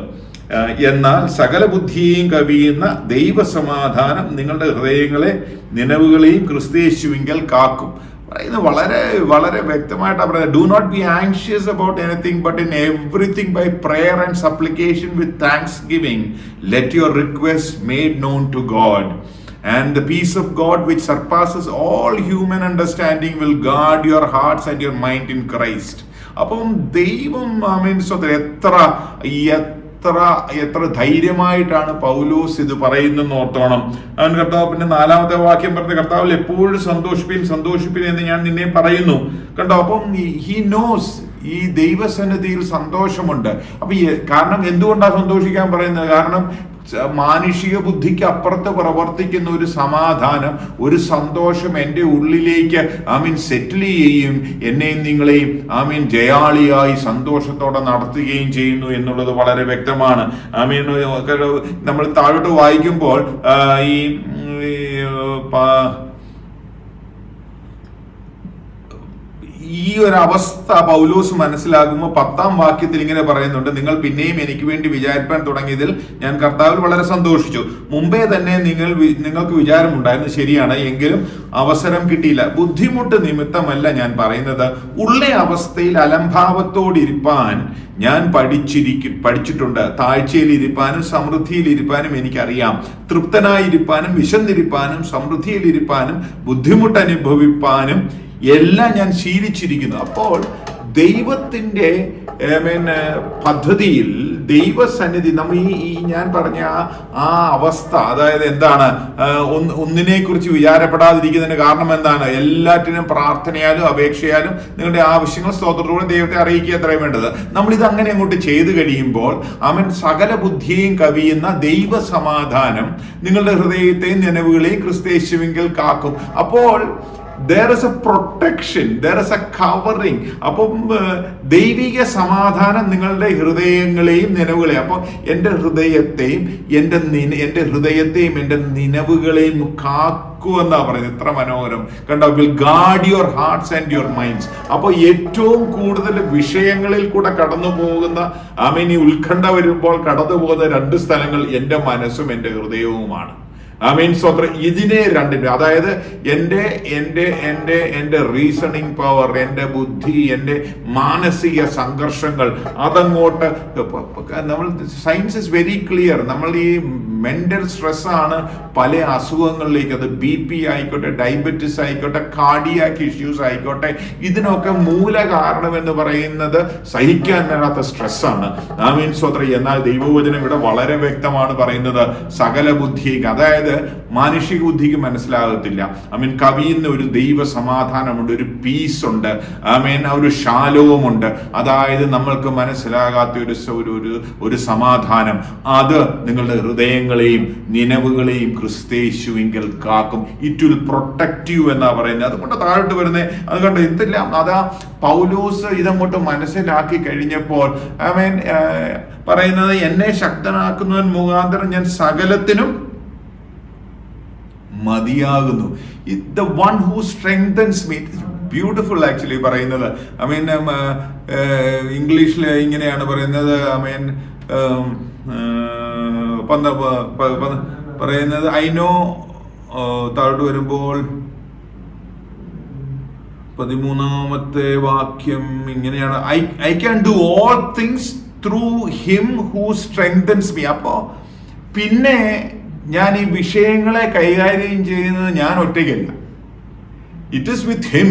എന്നാൽ സകല ബുദ്ധിയെയും കവിയുന്ന ദൈവസമാധാനം നിങ്ങളുടെ ഹൃദയങ്ങളെ നിലവുകളെയും ക്രിസ്തുയേശുവിങ്കൽ കാക്കും. പറയുന്നത് വളരെ വളരെ വ്യക്തമായിട്ടാണ് പറയുന്നത്. Do not be anxious about anything but in everything by prayer and supplication with thanksgiving let your request made known to God and the peace of God which surpasses all human understanding will guard your hearts and your mind in Christ. അപ്പം ദൈവം എത്ര ധൈര്യമായിട്ടാണ് പൗലോസ് ഇത് പറയുന്നെന്ന് ഓർത്തോണം. അവൻ കർത്താവ് പിന്നെ 4ാമത്തെ വാക്യം പറഞ്ഞ, കർത്താവിൽ എപ്പോഴും സന്തോഷിപ്പിൻ എന്ന് ഞാൻ നിന്നെ പറയുന്നു. കണ്ടോ? അപ്പം ഹി നോസ് ഈ ദൈവസന്നിധിയിൽ സന്തോഷമുണ്ട്. അപ്പൊ കാരണം എന്തുകൊണ്ടാണ് സന്തോഷിക്കാൻ പറയുന്നത്? കാരണം മാനുഷിക ബുദ്ധിക്ക് അപ്പുറത്ത് പ്രവർത്തിക്കുന്ന ഒരു സമാധാനം, ഒരു സന്തോഷം എൻ്റെ ഉള്ളിലേക്ക് സെറ്റിൽ ചെയ്യുകയും എന്നെയും നിങ്ങളെയും ജയാളിയായി സന്തോഷത്തോടെ നടത്തുകയും ചെയ്യുന്നു എന്നുള്ളത് വളരെ വ്യക്തമാണ്. നമ്മൾ താഴോട്ട് വായിക്കുമ്പോൾ ഈ ഒരു അവസ്ഥ പൗലോസ് മനസ്സിലാകുമ്പോൾ 10-ാം വാക്യത്തിൽ ഇങ്ങനെ പറയുന്നുണ്ട്, നിങ്ങൾ പിന്നെയും എനിക്ക് വേണ്ടി വിചാരിപ്പാൻ തുടങ്ങിയതിൽ ഞാൻ കർത്താവിൽ വളരെ സന്തോഷിച്ചു. മുമ്പേ തന്നെ നിങ്ങൾക്ക് വിചാരമുണ്ടായിരുന്നു, ശരിയാണ്, എങ്കിലും അവസരം കിട്ടിയില്ല. ബുദ്ധിമുട്ട് നിമിത്തമല്ല ഞാൻ പറയുന്നത്, ഉള്ള അവസ്ഥയിൽ അലംഭാവത്തോടിരിപ്പാൻ ഞാൻ പഠിച്ചിട്ടുണ്ട്. താഴ്ചയിലിരിപ്പാനും സമൃദ്ധിയിലിരിപ്പാനും എനിക്കറിയാം. തൃപ്തനായിരിക്കാനും വിശന്നിരിപ്പാനും സമൃദ്ധിയിലിരിപ്പാനും ബുദ്ധിമുട്ട് അനുഭവിപ്പാനും എല്ലാം ഞാൻ ശീലിച്ചിരിക്കുന്നു. അപ്പോൾ ദൈവത്തിന്റെ പദ്ധതിയിൽ, ദൈവസന്നിധി, നമ്മൾ ഈ ഞാൻ പറഞ്ഞ ആ അവസ്ഥ, അതായത് എന്താണ്, ഒന്നിനെ കുറിച്ച് വിചാരപ്പെടാതിരിക്കുന്നതിന് കാരണം എന്താണ്? എല്ലാറ്റിനും പ്രാർത്ഥനയാലും അപേക്ഷയാലും നിങ്ങളുടെ ആവശ്യങ്ങൾ സ്തോത്രത്തോടെ ദൈവത്തെ അറിയിക്കുക എത്രയും വേണ്ടത്. നമ്മളിത് അങ്ങനെ അങ്ങോട്ട് ചെയ്തു കഴിയുമ്പോൾ സകല ബുദ്ധിയെയും കവിയുന്ന ദൈവ സമാധാനം നിങ്ങളുടെ ഹൃദയത്തെയും നനവുകളെയും ക്രിസ്തയേശുവിങ്കൽ കാക്കും. അപ്പോൾ there is a protection, there is a covering. അപ്പം ദൈവിക സമാധാനം നിങ്ങളുടെ ഹൃദയങ്ങളെയും നിലവുകളെയും, അപ്പോൾ എൻ്റെ ഹൃദയത്തെയും എൻ്റെ നിലവുകളെയും കാക്കുമെന്നാ പറയുന്നത്. എത്ര മനോഹരം കണ്ടോ! Will guard your hearts and your minds. അപ്പോൾ ഏറ്റവും കൂടുതൽ വിഷയങ്ങളിൽ കൂടെ കടന്നു പോകുന്ന ഈ ഉത്കണ്ഠ വരുമ്പോൾ കടന്നു പോകുന്ന 2 സ്ഥലങ്ങൾ എൻ്റെ മനസ്സും എൻ്റെ ഹൃദയവുമാണ്. സ്വന്തം ഇതിനെ രണ്ടിനും, അതായത് എൻ്റെ റീസണിങ് പവർ, എൻ്റെ ബുദ്ധി, എൻ്റെ മാനസിക സംഘർഷങ്ങൾ, അതങ്ങോട്ട് നമ്മൾ സയൻസ് ഇസ് വെരി ക്ലിയർ. നമ്മൾ ഈ മെന്റൽ സ്ട്രെസ് ആണ് പല അസുഖങ്ങളിലേക്ക്, അത് BP ആയിക്കോട്ടെ, ഡയബറ്റിസ് ആയിക്കോട്ടെ, കാർഡിയാക് ഇഷ്യൂസ് ആയിക്കോട്ടെ, ഇതിനൊക്കെ മൂല കാരണം എന്ന് പറയുന്നത് സഹിക്കാൻ മേലാത്ത സ്ട്രെസ്സാണ്. സ്വന്തം എന്നാൽ ദൈവവചനം ഇവിടെ വളരെ വ്യക്തമാണ് പറയുന്നത്, സകല ബുദ്ധിക്ക്, അതായത് മാനുഷിക ബുദ്ധിക്ക് മനസ്സിലാകത്തില്ല. കവിയുന്ന ഒരു ദൈവ സമാധാനമുണ്ട്, ഒരു പീസ് ഉണ്ട്, ഒരു ശാലോമുണ്ട്. അതായത് നമ്മൾക്ക് മനസ്സിലാകാത്ത ഒരു സമാധാനം, അത് നിങ്ങളുടെ ഹൃദയങ്ങളെയും നിലവുകളെയും ക്രിസ്തയേശുവിങ്കൽ കാക്കും. ഇറ്റ് വിൽ പ്രൊട്ടക്ട് യു എന്നാ പറയുന്നത്. അതുകൊണ്ട് താഴോട്ട് വരുന്നത് അതുകൊണ്ട് എന്തെല്ലാം അതാ പൗലോസ് ഇതങ്ങോട്ട് മനസ്സിലാക്കി കഴിഞ്ഞപ്പോൾ പറയുന്നത്, എന്നെ ശക്തനാക്കുന്നവൻ മുഖാന്തരം ഞാൻ സകലത്തിനും മതിയാകുന്നു. The one who strengthens me. Beautiful actually പറയുന്നത്. ഇംഗ്ലീഷിൽ ഇങ്ങനെയാണ് പറയുന്നത്. പറയുന്നത് ഐ നോ, താഴോട്ട് വരുമ്പോൾ 13-ാമത്തെ വാക്യം ഇങ്ങനെയാണ്, I can do all things through him who strengthens me. അപ്പോ പിന്നെ ഞാൻ ഈ വിഷയങ്ങളെ കൈകാര്യം ചെയ്യുന്നത് ഞാൻ ഒറ്റയ്ക്കല്ല. It is with him.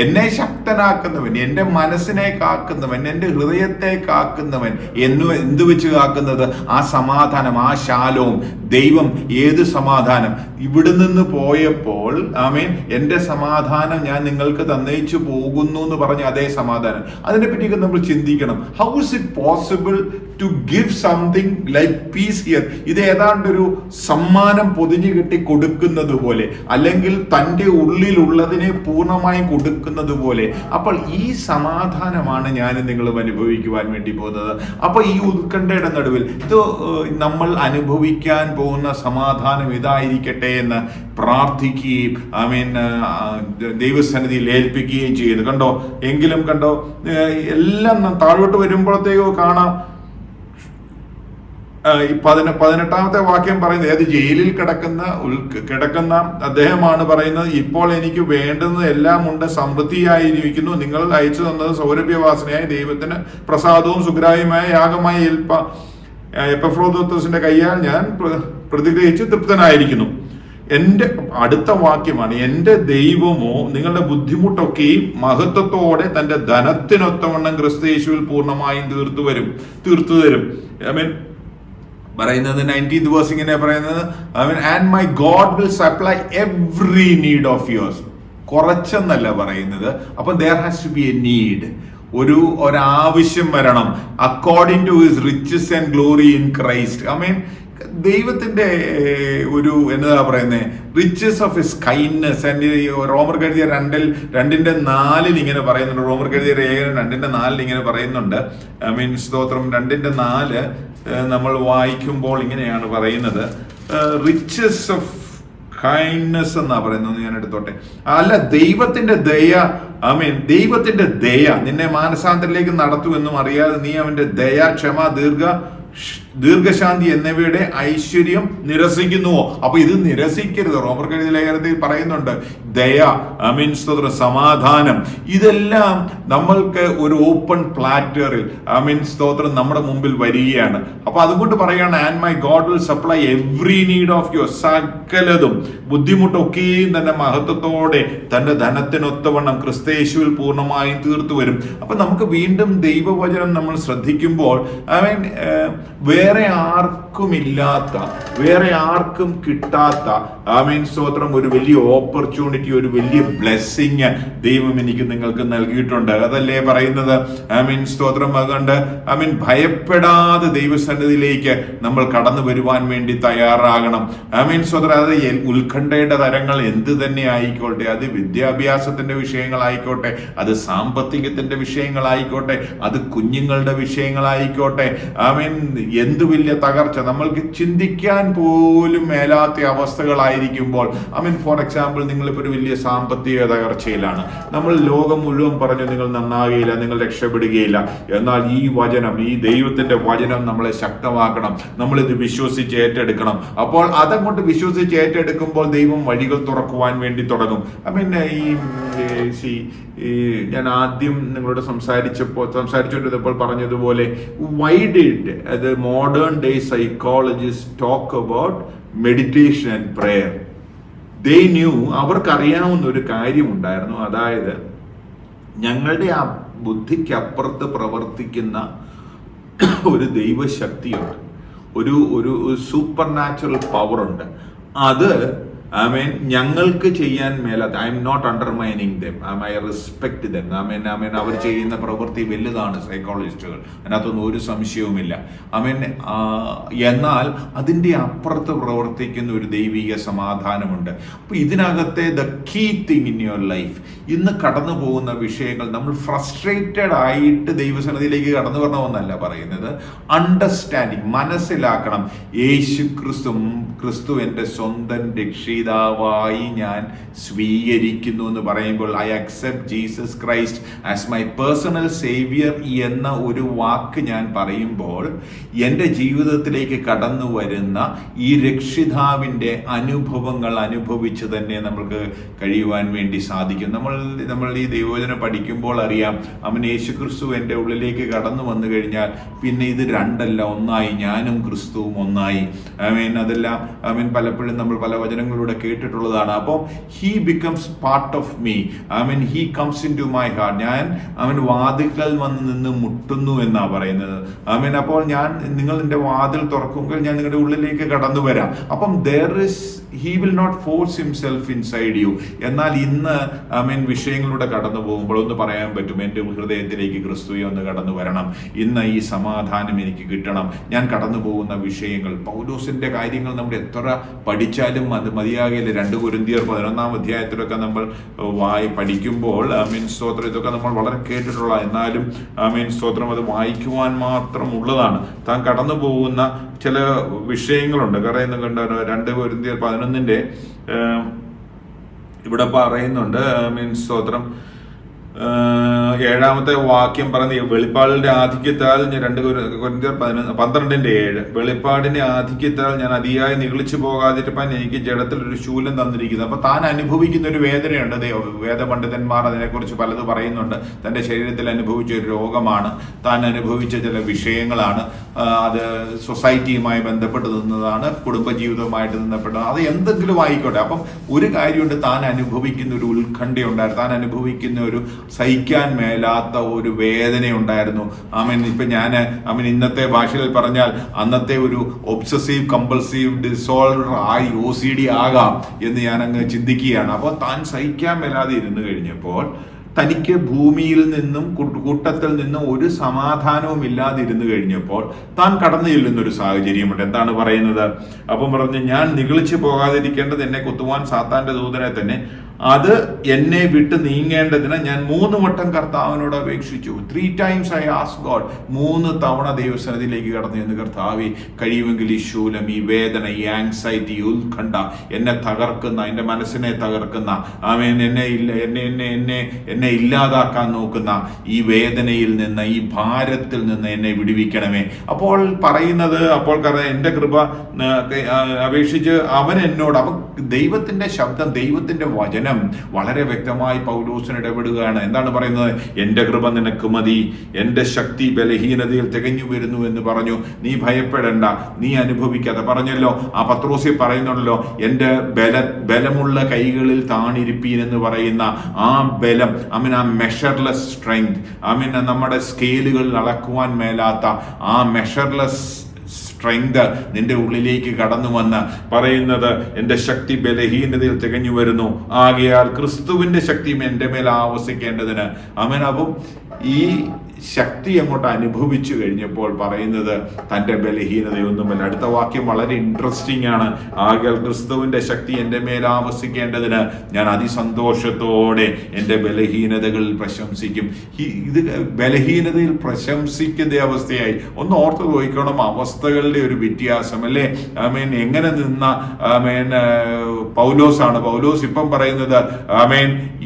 എന്നെ ശക്തനാക്കുന്നവൻ, എൻ്റെ മനസ്സിനെ കാക്കുന്നവൻ, എൻ്റെ ഹൃദയത്തെ കാക്കുന്നവൻ. എന്ത് വെച്ച് കാക്കുന്നത്? ആ സമാധാനം, ആ ശാലോം. ദൈവം ഏത് സമാധാനം? ഇവിടെ നിന്ന് പോയപ്പോൾ എൻ്റെ സമാധാനം ഞാൻ നിങ്ങൾക്ക് തന്നയിച്ചു പോകുന്നു എന്ന് പറഞ്ഞ അതേ സമാധാനം. അതിനെപ്പറ്റിയൊക്കെ നമ്മൾ ചിന്തിക്കണം. How is it possible to give something like peace here? ഇത് ഏതാണ്ടൊരു സമ്മാനം പൊതിഞ്ഞു കെട്ടി കൊടുക്കുന്നത് പോലെ, അല്ലെങ്കിൽ തൻ്റെ ഉള്ളിലുള്ളതിനെ പൂർണ്ണമായും കൊടുക്കുന്നത് പോലെ. അപ്പോൾ ഈ സമാധാനമാണ് ഞാൻ നിങ്ങളും അനുഭവിക്കുവാൻ വേണ്ടി പോകുന്നത്. അപ്പോൾ ഈ ഉത്കണ്ഠയുടെ നടുവിൽ ഇത് നമ്മൾ അനുഭവിക്കാൻ പോകുന്ന സമാധാനം ഇതായിരിക്കട്ടെ എന്ന് പ്രാർത്ഥിക്കുകയും ദൈവസന്നിധിയിൽ ഏൽപ്പിക്കുകയും ചെയ്യുന്നു. കണ്ടോ? എങ്കിലും കണ്ടോ, എല്ലാം താഴോട്ട് വരുമ്പോഴത്തേക്കോ കാണാം. 18-ാമത്തെ വാക്യം പറയുന്നത്, ഏത് ജയിലിൽ കിടക്കുന്ന അദ്ദേഹമാണ് പറയുന്നത്, ഇപ്പോൾ എനിക്ക് വേണ്ടുന്നത് എല്ലാം ഉണ്ട്, സമൃദ്ധിയായിരിക്കുന്നു. നിങ്ങൾ അയച്ചു തന്നത് സൗരഭ്യവാസനയായ ദൈവത്തിന് പ്രസാദവും സുഗ്രാഹ്യമായ യാഗമായ എപ്പഫ്രോദിത്തോസിന്റെ കയ്യാൽ ഞാൻ പ്രതിഗ്രഹിച്ച് തൃപ്തനായിരിക്കുന്നു. എൻ്റെ അടുത്ത വാക്യമാണ്, എൻ്റെ ദൈവമോ നിങ്ങളുടെ ബുദ്ധിമുട്ടൊക്കെയും മഹത്വത്തോടെ തന്റെ ധനത്തിനൊത്തവണ്ണം ക്രിസ്തയേശുവിൽ പൂർണ്ണമായും തീർത്തു തരും. പറയുന്നത് 19th verse ഇങ്ങനെ പറയുന്നത്, and my God will supply every need of yours. കുറച്ചെന്നല്ല പറയുന്നത്. അപ്പൊ there has to be a need. ഒരാവശ്യം വരണം. According to his riches and glory in Christ. ദൈവത്തിന്റെ ഒരു എന്താ പറയുന്നത് റിച്ചസ് ഓഫ് ഹിസ് കൈൻഡ്നെസ്. റോമർ എഴുതിയ 2:4 ഇങ്ങനെ പറയുന്നുണ്ട്. റോമർ എഴുതിയ ലേഖനം 2:4 ഇങ്ങനെ പറയുന്നുണ്ട്. സ്തോത്രം 2:4 നമ്മൾ വായിക്കുമ്പോൾ ഇങ്ങനെയാണ് പറയുന്നത്, റിച്ചസ് ഓഫ് കൈൻഡ്നെസ് എന്നാ പറയുന്നത്. ഞാൻ എടുത്തോട്ടെ. അല്ല, ദൈവത്തിന്റെ ദയ, ദൈവത്തിന്റെ ദയ നിന്നെ മാനസാന്തരത്തിലേക്ക് നടത്തുമെന്നും അറിയാതെ നീ അവന്റെ ദയ, ക്ഷമ, ദീർഘശാന്തി എന്നിവയുടെ ഐശ്വര്യം നിരസിക്കുന്നുവോ? അപ്പൊ ഇത് നിരസിക്കരുത്. റോമർ എഴുതിയ ലേഖനത്തിൽ പറയുന്നുണ്ട് ദയ, സമാധാനം, ഇതെല്ലാം നമ്മൾക്ക് ഒരു ഓപ്പൺ പ്ലാറ്ററിൽ സ്തോത്രം നമ്മുടെ മുമ്പിൽ വരികയാണ്. അപ്പൊ അതുകൊണ്ട് പറയാണ്, and my God will supply every need of your, സകലതും ബുദ്ധിമുട്ടൊക്കെയും തന്നെ മഹത്വത്തോടെ തന്റെ ധനത്തിനൊത്തവണ്ണം ക്രിസ്തയേശുവിൽ പൂർണ്ണമായും തീർത്തു വരും. അപ്പൊ നമുക്ക് വീണ്ടും ദൈവവചനം നമ്മൾ ശ്രദ്ധിക്കുമ്പോൾ വേറെ ആർക്കുമില്ലാത്ത, വേറെ ആർക്കും കിട്ടാത്ത സ്തോത്രം ഒരു വലിയ ഓപ്പർച്യൂണിറ്റി, ഒരു വലിയ ബ്ലെസ്സിങ് ദൈവം എനിക്ക് നിങ്ങൾക്ക് നൽകിയിട്ടുണ്ട്. അതല്ലേ പറയുന്നത്? സ്തോത്രം. അതുകൊണ്ട് ഭയപ്പെടാതെ ദൈവസന്നിധിയിലേക്ക് നമ്മൾ കടന്നു വരുവാൻ വേണ്ടി തയ്യാറാകണം. സ്തോത്രം. അത് ഉത്കണ്ഠയുടെ തരങ്ങൾ എന്ത് തന്നെ ആയിക്കോട്ടെ, അത് വിദ്യാഭ്യാസത്തിന്റെ വിഷയങ്ങളായിക്കോട്ടെ, അത് സാമ്പത്തികത്തിന്റെ വിഷയങ്ങളായിക്കോട്ടെ, അത് കുഞ്ഞുങ്ങളുടെ വിഷയങ്ങളായിക്കോട്ടെ, എന്ത് വലിയ തകർച്ച, നമ്മൾക്ക് ചിന്തിക്കാൻ പോലും മേലാത്ത അവസ്ഥകളായിരിക്കുമ്പോൾ, ഫോർ എക്സാമ്പിൾ, നിങ്ങളിപ്പോൾ ഒരു വലിയ സാമ്പത്തിക തകർച്ചയിലാണ്. നമ്മൾ ലോകം മുഴുവൻ പറഞ്ഞു നിങ്ങൾ നന്നാകുകയില്ല, നിങ്ങൾ രക്ഷപ്പെടുകയില്ല. എന്നാൽ ഈ വചനം, ഈ ദൈവത്തിന്റെ വചനം നമ്മളെ ശക്തമാക്കണം. നമ്മളിത് വിശ്വസിച്ച് ഏറ്റെടുക്കണം. അപ്പോൾ അതങ്ങോട്ട് വിശ്വസിച്ച് ഏറ്റെടുക്കുമ്പോൾ ദൈവം വഴികൾ തുറക്കുവാൻ വേണ്ടി തുടങ്ങും. ഞാൻ ആദ്യം നിങ്ങളോട് സംസാരിച്ചുകൊണ്ടിരുന്നപ്പോൾ പറഞ്ഞതുപോലെ, why did the modern day psychologists talk about meditation and prayer? They knew, അവർക്കറിയാവുന്ന ഒരു കാര്യമുണ്ടായിരുന്നു. അതായത് ഞങ്ങളുടെ ആ ബുദ്ധിക്ക് അപ്പുറത്ത് പ്രവർത്തിക്കുന്ന ഒരു ദൈവശക്തിയുണ്ട്, ഒരു സൂപ്പർ നാച്ചുറൽ പവർ ഉണ്ട്. അത് ഞങ്ങൾക്ക് ചെയ്യാൻ മേലാത്ത, I am not undermining them, I respect them. അവർ ചെയ്യുന്ന പ്രവൃത്തി വലുതാണ്, സൈക്കോളജിസ്റ്റുകൾ, അതിനകത്തൊന്നും ഒരു സംശയവുമില്ല. എന്നാൽ അതിൻ്റെ അപ്പുറത്ത് പ്രവർത്തിക്കുന്ന ഒരു ദൈവിക സമാധാനമുണ്ട്. അപ്പൊ ഇതിനകത്തെ the key thing in your life, ഇന്ന് കടന്നു പോകുന്ന വിഷയങ്ങൾ നമ്മൾ ഫ്രസ്ട്രേറ്റഡ് ആയിട്ട് ദൈവസന്നിധിയിലേക്ക് കടന്നു വരണമെന്നല്ല പറയുന്നത്, അണ്ടർസ്റ്റാൻഡിങ്, മനസ്സിലാക്കണം. ക്രിസ്തു എൻ്റെ സ്വന്തം രക്ഷിതാവായി ഞാൻ സ്വീകരിക്കുന്നു എന്ന് പറയുമ്പോൾ, I accept Jesus Christ as my personal Xavier എന്ന ഒരു വാക്ക് ഞാൻ പറയുമ്പോൾ, എൻ്റെ ജീവിതത്തിലേക്ക് കടന്നു വരുന്ന ഈ രക്ഷിതാവിൻ്റെ അനുഭവങ്ങൾ അനുഭവിച്ച് തന്നെ നമുക്ക് കഴിയുവാൻ വേണ്ടി സാധിക്കും. നമ്മൾ ഈ ദൈവവചനം പഠിക്കുമ്പോൾ അറിയാം, യേശുക്രിസ്തു എൻ്റെ ഉള്ളിലേക്ക് കടന്നു വന്നു കഴിഞ്ഞാൽ പിന്നെ ഇത് രണ്ടല്ല, ഒന്നായി. ഞാനും ക്രിസ്തുവും ഒന്നായി. അതെല്ലാം പലപ്പോഴും നമ്മൾ പല വചനങ്ങളിലൂടെ കേട്ടിട്ടുള്ളതാണ്. അപ്പോൾ he becomes part of me. He comes into my heart. ഞാൻ വാതിൽക്കൽ വന്ന് നിന്ന് മുട്ടുന്നു എന്നാ പറയുന്നത്. അപ്പോൾ നിങ്ങൾ എൻ്റെ വാതിൽ തുറക്കുമ്പോൾ ഞാൻ നിങ്ങളുടെ ഉള്ളിലേക്ക് കടന്നു വരാം. അപ്പം he will not force himself inside you. എന്നാൽ ഇന്ന് വിഷയങ്ങളിലൂടെ കടന്നു പോകുമ്പോൾ ഒന്ന് പറയാൻ പറ്റും, എൻ്റെ ഹൃദയത്തിലേക്ക് ക്രിസ്തുവെ ഒന്ന് കടന്നു വരണം, ഇന്ന് ഈ സമാധാനം എനിക്ക് കിട്ടണം. ഞാൻ കടന്നു പോകുന്ന വിഷയങ്ങൾ, പൗലോസിന്റെ കാര്യങ്ങൾ നമ്മൾ എത്ര പഠിച്ചാലും അത് മതിയാകില്ല. 2 കൊരിന്ത്യർ 11-ാം അധ്യായത്തിലൊക്കെ നമ്മൾ പഠിക്കുമ്പോൾ സ്തോത്രം, ഇതൊക്കെ നമ്മൾ വളരെ കേട്ടിട്ടുള്ള, എന്നാലും സ്തോത്രം അത് വായിക്കുവാൻ മാത്രം ഉള്ളതാണ്. താൻ കടന്നു പോകുന്ന ചില വിഷയങ്ങളുണ്ട്. പറയുന്ന കണ്ട 2 കൊരിന്ത്യർ 11-ന്റെ ഇവിടെ പറയുന്നുണ്ട്. സ്തോത്രം 7-ാമത്തെ വാക്യം പറയുന്നത്, വെളിപ്പാടിന്റെ ആധിക്യത്താൽ 2 കൊരിന്ത്യർ 12:7, വെളിപ്പാടിന്റെ ആധിക്യത്താൽ ഞാൻ അതിയായി നിഗളിച്ചു പോകാതിരിക്കാൻ എനിക്ക് ജഡത്തിൽ ഒരു ശൂലം തന്നിരിക്കുന്നത്. അപ്പൊ താൻ അനുഭവിക്കുന്ന ഒരു വേദനയുണ്ട്. വേദപണ്ഡിതന്മാർ അതിനെക്കുറിച്ച് പലത് പറയുന്നുണ്ട്. തന്റെ ശരീരത്തിൽ അനുഭവിച്ച ഒരു രോഗമാണ്, താൻ അനുഭവിച്ച ചില വിഷയങ്ങളാണ്. അത് സൊസൈറ്റിയുമായി ബന്ധപ്പെട്ട് നിന്നതാണ്, കുടുംബജീവിതവുമായിട്ട് ബന്ധപ്പെട്ടതാണ്, അത് എന്തെങ്കിലും ആയിക്കോട്ടെ. അപ്പം ഒരു കാര്യമുണ്ട്, താൻ അനുഭവിക്കുന്ന ഒരു ഉത്കണ്ഠയുണ്ടായിരുന്നു, താൻ അനുഭവിക്കുന്ന ഒരു സഹിക്കാൻ മേലാത്ത ഒരു വേദന ഉണ്ടായിരുന്നു. ഇപ്പൊ ഞാൻ ഇന്നത്തെ ഭാഷയിൽ പറഞ്ഞാൽ അന്നത്തെ ഒരു ഒബ്സസീവ് കമ്പൾസീവ് ഡിസോർഡർ ആയി OCD ആകാം എന്ന് ഞാൻ അങ്ങ് ചിന്തിക്കുകയാണ്. അപ്പോൾ താൻ സഹിക്കാൻ മേലാതെ ഇരുന്ന് കഴിഞ്ഞപ്പോൾ തനിക്ക് ഭൂമിയിൽ നിന്നും കൂട്ടത്തിൽ നിന്നും ഒരു സമാധാനവും ഇല്ലാതിരുന്നു കഴിഞ്ഞപ്പോൾ താൻ കടന്നു ചെല്ലുന്ന ഒരു സാഹചര്യമുണ്ട്. എന്താണ് പറയുന്നത്? അപ്പം പറഞ്ഞു, ഞാൻ നിഗളിച്ചു പോകാതിരിക്കേണ്ടത് എന്നെ കുത്തുവാൻ സാത്താന്റെ ദൂതനെ തന്നെ, അത് എന്നെ വിട്ട് നീങ്ങേണ്ടതിന് ഞാൻ 3 വട്ടം കർത്താവിനോട് അപേക്ഷിച്ചു. 3 times I asked God. 3 തവണ ദൈവസന്നിധിയിലേക്ക് കടന്നു എന്ന്, കർത്താവേ കഴിയുമെങ്കിൽ ഈ ശൂലം, ഈ വേദന, ഈ ആങ്സൈറ്റി, ഉത്കണ്ഠ, എന്നെ തകർക്കുന്ന, എൻ്റെ മനസ്സിനെ തകർക്കുന്ന, ആമേൻ, എന്നെ ഇല്ലാതാക്കാൻ നോക്കുന്ന ഈ വേദനയിൽ നിന്ന്, ഈ ഭാരത്തിൽ നിന്ന് എന്നെ വിടുവിക്കണമേ. അപ്പോൾ പറയുന്നത്, അപ്പോൾ എൻ്റെ കൃപ അപേക്ഷിച്ച് അവൻ എന്നോട്, അവൻ ദൈവത്തിന്റെ ശബ്ദം, ദൈവത്തിന്റെ വചനം വളരെ വ്യക്തമായി പൗലോസിന് ഇടപെടുകയാണ്. എന്താണ് പറയുന്നത്? എൻ്റെ കൃപ നിനക്ക് മതി, എൻ്റെ ശക്തി ബലഹീനതയിൽ തികഞ്ഞു വരുന്നു എന്ന് പറഞ്ഞു. നീ ഭയപ്പെടേണ്ട, നീ അനുഭവിക്കാതെ. പറഞ്ഞല്ലോ, ആ പത്രോസിൽ പറയുന്നുണ്ടല്ലോ, എൻ്റെ ബലമുള്ള കൈകളിൽ താണിരിപ്പീൻ എന്ന് പറയുന്ന ആ ബലം, ആ മെഷർലെസ് സ്ട്രെങ്ത്, നമ്മുടെ സ്കെയിലുകളിൽ അളക്കുവാൻ മേലാത്ത ആ മെഷർലെസ് സ്ട്രെങ്ത് നിന്റെ ഉള്ളിലേക്ക് കടന്നു വന്ന് പറയുന്നത്, എൻ്റെ ശക്തി ബലഹീനതയിൽ തികഞ്ഞു വരുന്നു, ആകയാൽ ക്രിസ്തുവിന്റെ ശക്തിയും എൻ്റെ മേൽ ആവസിക്കേണ്ടതിന്. അപ്പം ഈ ശക്തി അങ്ങോട്ട് അനുഭവിച്ചു കഴിഞ്ഞപ്പോൾ പറയുന്നത് തൻ്റെ ബലഹീനതയൊന്നുമല്ല. അടുത്ത വാക്യം വളരെ ഇൻട്രസ്റ്റിംഗ് ആണ്. ആകയാൽ ക്രിസ്തുവിന്റെ ശക്തി എൻ്റെ മേൽ ആവസിക്കേണ്ടതിന് ഞാൻ അതിസന്തോഷത്തോടെ എൻ്റെ ബലഹീനതകളിൽ പ്രശംസിക്കും. ഇത് ബലഹീനതയിൽ പ്രശംസിക്കുന്ന അവസ്ഥയായി. ഒന്ന് ഓർത്ത് നോക്കണം, അവസ്ഥകളുടെ ഒരു വ്യത്യാസം അല്ലേ. എങ്ങനെ നിന്ന പൗലോസ് ഇപ്പം പറയുന്നത്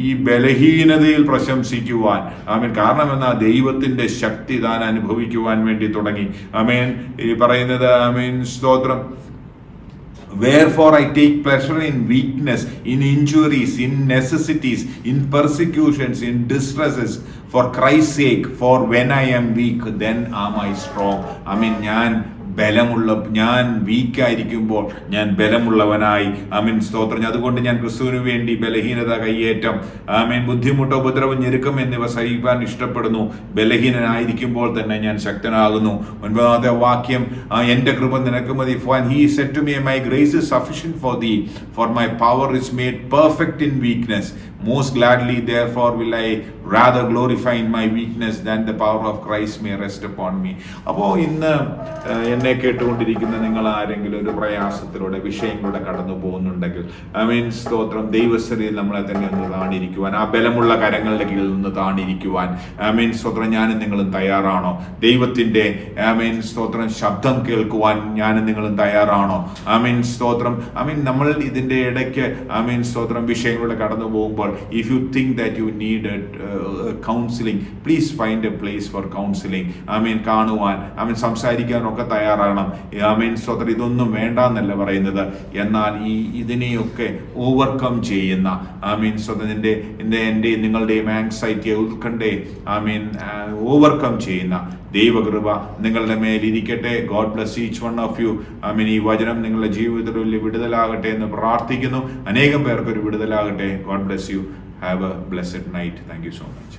ഈ ബലഹീനതയിൽ പ്രശംസിക്കുവാൻ. കാരണം എന്നാ, ദൈവത്തിന്റെ ശക്തി താൻ അനുഭവിക്കുവാൻ വേണ്ടി തുടങ്ങി. ഈ പറയുന്നത് സ്തോത്രം. Wherefore I take pleasure in weakness, in injuries, in necessities, in persecutions, in distresses, for Christ's sake. For when I am weak, then am I strong. ഞാൻ വീക്കായിരിക്കുമ്പോൾ ഞാൻ ബലമുള്ളവനായി. സ്തോത്രം. അതുകൊണ്ട് ഞാൻ ക്രിസ്തുവിന് വേണ്ടി ബലഹീനത കയ്യേറ്റം, ബുദ്ധിമുട്ടോ ഉപദ്രവം ഞെരുക്കം എന്നിവ സഹിക്കാൻ ഇഷ്ടപ്പെടുന്നു. ബലഹീനനായിരിക്കുമ്പോൾ തന്നെ ഞാൻ ശക്തനാകുന്നു. 9ാമത്തെ വാക്യം, എൻ്റെ കൃപ നിനക്ക് മതി. For he said to me, my grace is sufficient for thee, for my power is made perfect in weakness. Most gladly therefore will I rather glorify in my weakness than the power of Christ may rest upon me. അപ്പോൾ ഇന്ന് എന്നെ കേട്ടുകൊണ്ടിരിക്കുന്ന നിങ്ങൾ ആരെങ്കിലും ഒരു പ്രയാസത്തിലൂടെ, വിഷയങ്ങളുടെ കടന്നു പോകുന്നുണ്ടെങ്കിൽ, സ്തോത്രം, ദൈവസ്ഥിതിയിൽ നമ്മളെ തന്നെ ഒന്ന് താണിരിക്കുവാൻ, ആ ബലമുള്ള കരങ്ങളുടെ കീഴിൽ നിന്ന് താണിരിക്കുവാൻ, സ്തോത്രം, ഞാനും നിങ്ങളും തയ്യാറാണോ? ദൈവത്തിന്റെ സ്തോത്രം ശബ്ദം കേൾക്കുവാൻ ഞാനും നിങ്ങളും തയ്യാറാണോ? സ്തോത്രം. നമ്മൾ ഇതിന്റെ ഇടയ്ക്ക് സ്തോത്രം വിഷയങ്ങളുടെ കടന്നു പോകുമ്പോൾ, if you think that you need counseling, please find a place for counseling. കാണുവാൻ, സംസാരിക്കാനൊക്കെ തയ്യാറാകണം. സ്തോത്രം. ഇതൊന്നും വേണ്ട എന്നല്ല പറയുന്നത്. എന്നാൽ ഇതിനെയൊക്കെ ഓവർകം ചെയ്യുന്ന, സ്തോത്രം, എൻ്റെ നിങ്ങളുടെയും ആങ്സൈറ്റിയെ, ഉത്കണ്ഠയെ ഓവർകം ചെയ്യുന്ന ദൈവകൃപ നിങ്ങളുടെ മേലിരിക്കട്ടെ. God bless each one of you. ഈ വചനം നിങ്ങളുടെ ജീവിതത്തിൽ വലിയ വിടുതലാകട്ടെ എന്ന് പ്രാർത്ഥിക്കുന്നു. അനേകം പേർക്കൊരു വിടുതലാകട്ടെ. God bless you. Have a blessed night. Thank you so much.